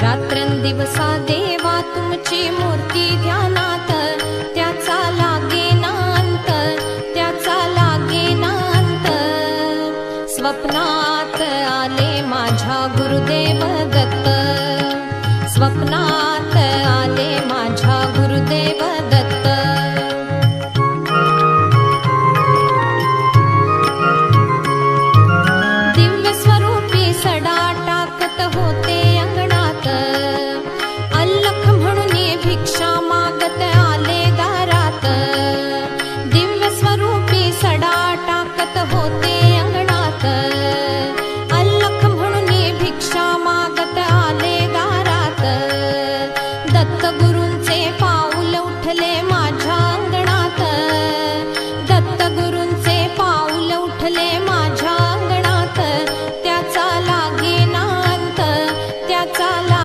रात्रंदिवसा देवा तुमची मूर्ती ध्यानात, त्याचा लागेना अंत, त्याचा लागेना अंत. स्वप्नात आले माझ्या गुरुदेव दत्त, स्वप्नात आले माझ्या गुरुदेव दत्त. दिव्य स्वरूपी सडा टाकत होते अंगणात, अल्लख म्हणून भिक्षा मागत आले दारात. दिव्य स्वरूपी सडा टाकत होते